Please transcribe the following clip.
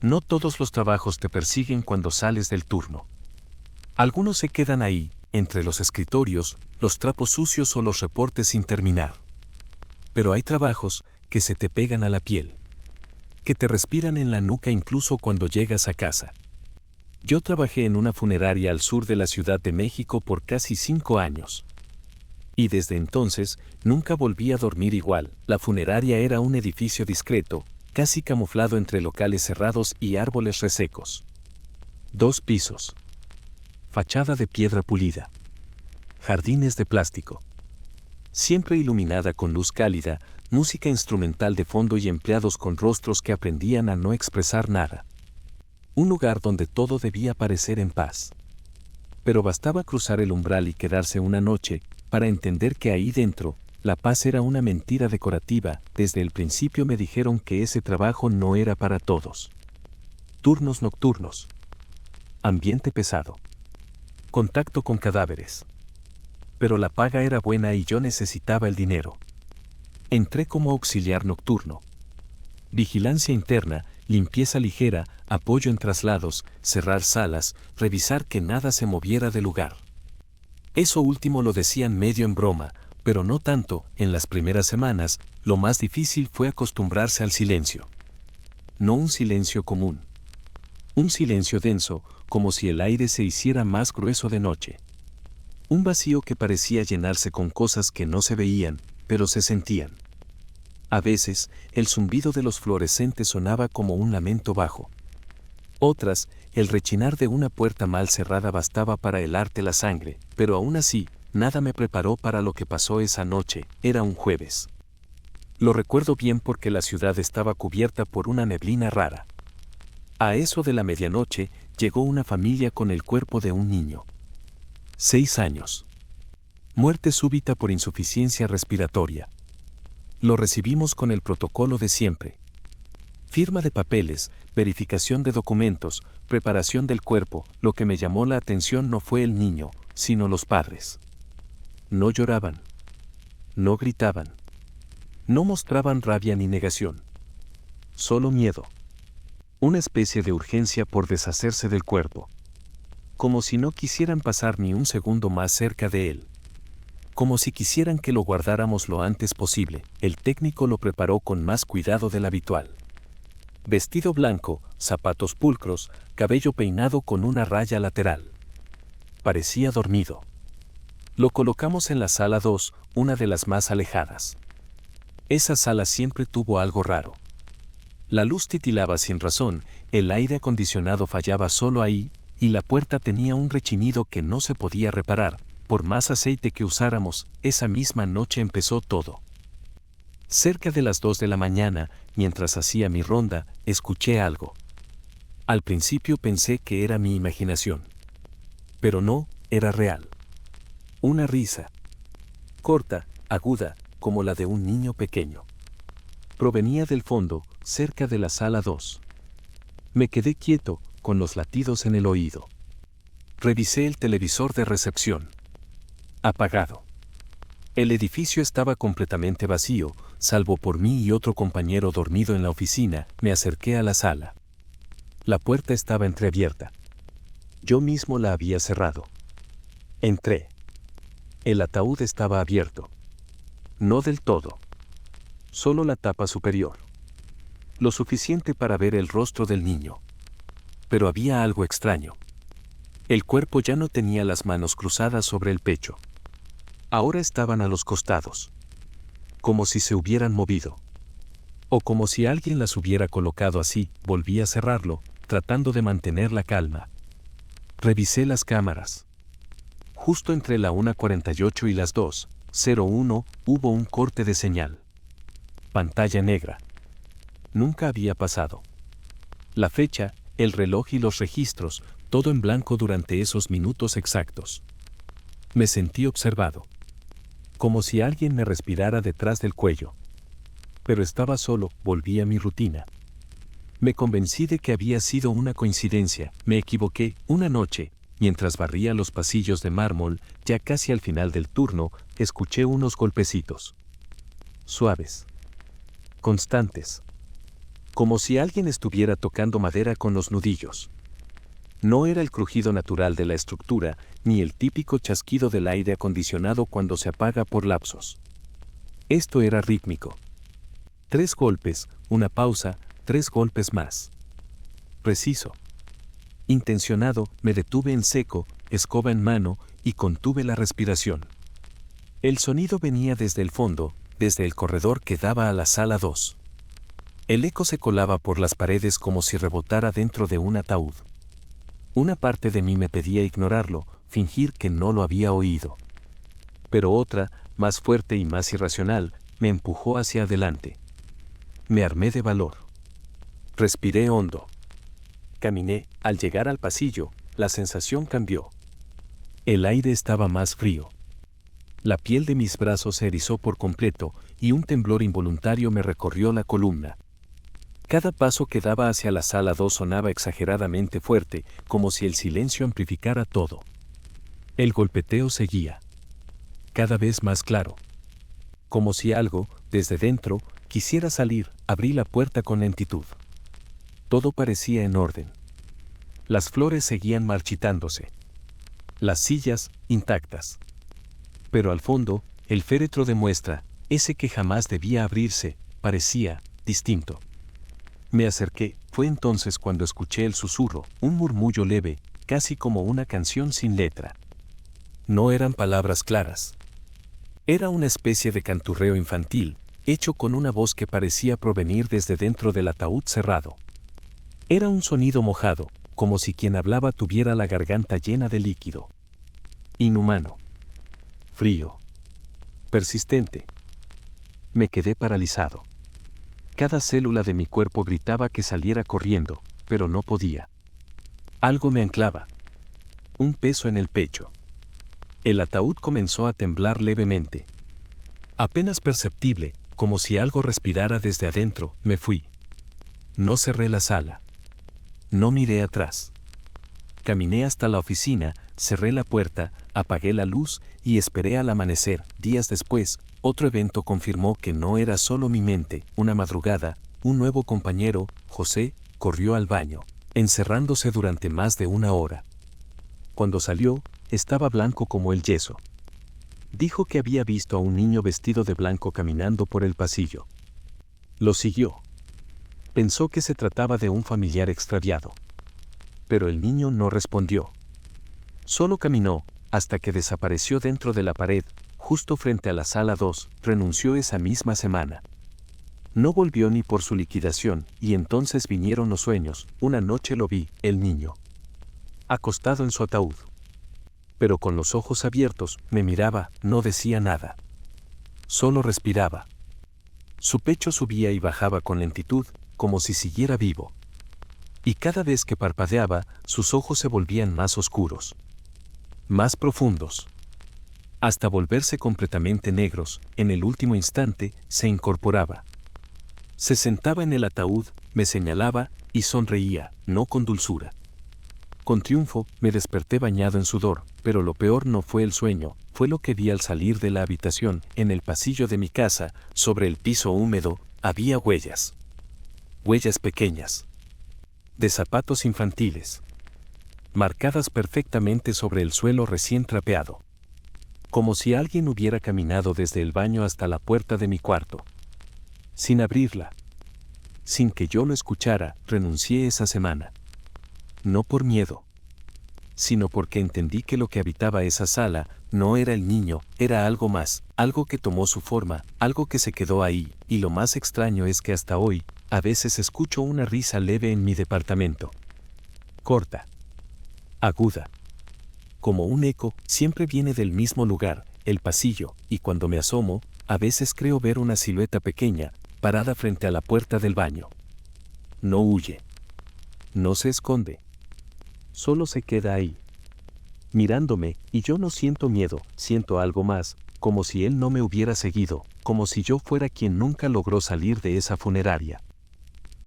No todos los trabajos te persiguen cuando sales del turno. Algunos se quedan ahí, entre los escritorios, los trapos sucios o los reportes sin terminar. Pero hay trabajos que se te pegan a la piel, que te respiran en la nuca incluso cuando llegas a casa. Yo trabajé en una funeraria al sur de la Ciudad de México por casi 5 años. Y desde entonces, nunca volví a dormir igual. La funeraria era un edificio discreto, casi camuflado entre locales cerrados y árboles resecos. 2 pisos. Fachada de piedra pulida. Jardines de plástico. Siempre iluminada con luz cálida, música instrumental de fondo y empleados con rostros que aprendían a no expresar nada. Un lugar donde todo debía parecer en paz. Pero bastaba cruzar el umbral y quedarse una noche, para entender que ahí dentro, la paz era una mentira decorativa. Desde el principio me dijeron que ese trabajo no era para todos. Turnos nocturnos. Ambiente pesado. Contacto con cadáveres. Pero la paga era buena y yo necesitaba el dinero. Entré como auxiliar nocturno. Vigilancia interna, limpieza ligera, apoyo en traslados, cerrar salas, revisar que nada se moviera del lugar. Eso último lo decían medio en broma, pero no tanto. En las primeras semanas, lo más difícil fue acostumbrarse al silencio. No un silencio común. Un silencio denso, como si el aire se hiciera más grueso de noche. Un vacío que parecía llenarse con cosas que no se veían, pero se sentían. A veces, el zumbido de los fluorescentes sonaba como un lamento bajo. Otras, el rechinar de una puerta mal cerrada bastaba para helarte la sangre, pero aún así, nada me preparó para lo que pasó esa noche. Era un jueves. Lo recuerdo bien porque la ciudad estaba cubierta por una neblina rara. A eso de la medianoche, llegó una familia con el cuerpo de un niño. 6 años. Muerte súbita por insuficiencia respiratoria. Lo recibimos con el protocolo de siempre. Firma de papeles, verificación de documentos, preparación del cuerpo. Lo que me llamó la atención no fue el niño, sino los padres. No lloraban. No gritaban. No mostraban rabia ni negación. Solo miedo. Una especie de urgencia por deshacerse del cuerpo. Como si no quisieran pasar ni un segundo más cerca de él. Como si quisieran que lo guardáramos lo antes posible. El técnico lo preparó con más cuidado del habitual. Vestido blanco, zapatos pulcros, cabello peinado con una raya lateral. Parecía dormido. Lo colocamos en la sala 2, una de las más alejadas. Esa sala siempre tuvo algo raro. La luz titilaba sin razón, el aire acondicionado fallaba solo ahí, y la puerta tenía un rechinido que no se podía reparar. Por más aceite que usáramos, esa misma noche empezó todo. Cerca de las 2 de la mañana, mientras hacía mi ronda, escuché algo. Al principio pensé que era mi imaginación. Pero no, era real. Una risa. Corta, aguda, como la de un niño pequeño. Provenía del fondo, cerca de la sala 2. Me quedé quieto, con los latidos en el oído. Revisé el televisor de recepción. Apagado. El edificio estaba completamente vacío, salvo por mí y otro compañero dormido en la oficina. Me acerqué a la sala. La puerta estaba entreabierta. Yo mismo la había cerrado. Entré. El ataúd estaba abierto. No del todo. Solo la tapa superior. Lo suficiente para ver el rostro del niño. Pero había algo extraño. El cuerpo ya no tenía las manos cruzadas sobre el pecho. Ahora estaban a los costados. Como si se hubieran movido. O como si alguien las hubiera colocado así. Volví a cerrarlo, tratando de mantener la calma. Revisé las cámaras. Justo entre la 1:48 y las 2:01 hubo un corte de señal. Pantalla negra. Nunca había pasado. La fecha, el reloj y los registros, todo en blanco durante esos minutos exactos. Me sentí observado. Como si alguien me respirara detrás del cuello. Pero estaba solo, volví a mi rutina. Me convencí de que había sido una coincidencia. Me equivoqué. Una noche, mientras barría los pasillos de mármol, ya casi al final del turno, escuché unos golpecitos. Suaves. Constantes. como si alguien estuviera tocando madera con los nudillos. No era el crujido natural de la estructura, ni el típico chasquido del aire acondicionado cuando se apaga por lapsos. Esto era rítmico. 3 golpes, una pausa, 3 golpes más. Preciso. Intencionado, me detuve en seco, escoba en mano, y contuve la respiración. El sonido venía desde el fondo, desde el corredor que daba a la sala 2. El eco se colaba por las paredes como si rebotara dentro de un ataúd. Una parte de mí me pedía ignorarlo, fingir que no lo había oído. Pero otra, más fuerte y más irracional, me empujó hacia adelante. Me armé de valor. Respiré hondo. Caminé. Al llegar al pasillo, la sensación cambió. El aire estaba más frío. La piel de mis brazos se erizó por completo y un temblor involuntario me recorrió la columna. Cada paso que daba hacia la sala 2 sonaba exageradamente fuerte, como si el silencio amplificara todo. El golpeteo seguía. Cada vez más claro. Como si algo, desde dentro, quisiera salir. Abrí la puerta con lentitud. Todo parecía en orden. Las flores seguían marchitándose. Las sillas, intactas. Pero al fondo, el féretro de muestra, ese que jamás debía abrirse, parecía distinto. Me acerqué. Fue entonces cuando escuché el susurro, un murmullo leve, casi como una canción sin letra. No eran palabras claras. Era una especie de canturreo infantil, hecho con una voz que parecía provenir desde dentro del ataúd cerrado. Era un sonido mojado, como si quien hablaba tuviera la garganta llena de líquido. Inhumano. Frío. Persistente. Me quedé paralizado. Cada célula de mi cuerpo gritaba que saliera corriendo, pero no podía. Algo me anclaba. Un peso en el pecho. El ataúd comenzó a temblar levemente. Apenas perceptible, como si algo respirara desde adentro, me fui. No cerré la sala. No miré atrás. Caminé hasta la oficina, cerré la puerta, apagué la luz y esperé al amanecer. Días después, otro evento confirmó que no era solo mi mente. Una madrugada, un nuevo compañero, José, corrió al baño, encerrándose durante más de 1 hora. Cuando salió, estaba blanco como el yeso. Dijo que había visto a un niño vestido de blanco caminando por el pasillo. Lo siguió. Pensó que se trataba de un familiar extraviado. Pero el niño no respondió. Solo caminó, hasta que desapareció dentro de la pared, justo frente a la sala 2, renunció esa misma semana. No volvió ni por su liquidación, y entonces vinieron los sueños. Una noche lo vi, el niño, acostado en su ataúd. Pero con los ojos abiertos, me miraba, no decía nada. Solo respiraba. Su pecho subía y bajaba con lentitud, como si siguiera vivo. Y cada vez que parpadeaba, sus ojos se volvían más oscuros. Más profundos. Hasta volverse completamente negros. En el último instante, se incorporaba. Se sentaba en el ataúd, me señalaba, y sonreía, no con dulzura. Con triunfo, me desperté bañado en sudor, pero lo peor no fue el sueño, fue lo que vi al salir de la habitación. En el pasillo de mi casa, sobre el piso húmedo, había huellas. Huellas pequeñas. De zapatos infantiles. Marcadas perfectamente sobre el suelo recién trapeado. Como si alguien hubiera caminado desde el baño hasta la puerta de mi cuarto. Sin abrirla. Sin que yo lo escuchara, renuncié esa semana. No por miedo, sino porque entendí que lo que habitaba esa sala no era el niño, era algo más, algo que tomó su forma, algo que se quedó ahí, y lo más extraño es que hasta hoy, a veces escucho una risa leve en mi departamento. Corta. Aguda. Como un eco, siempre viene del mismo lugar, el pasillo, y cuando me asomo, a veces creo ver una silueta pequeña, parada frente a la puerta del baño. No huye. No se esconde. Solo se queda ahí, mirándome, y yo no siento miedo, siento algo más, como si él no me hubiera seguido, como si yo fuera quien nunca logró salir de esa funeraria.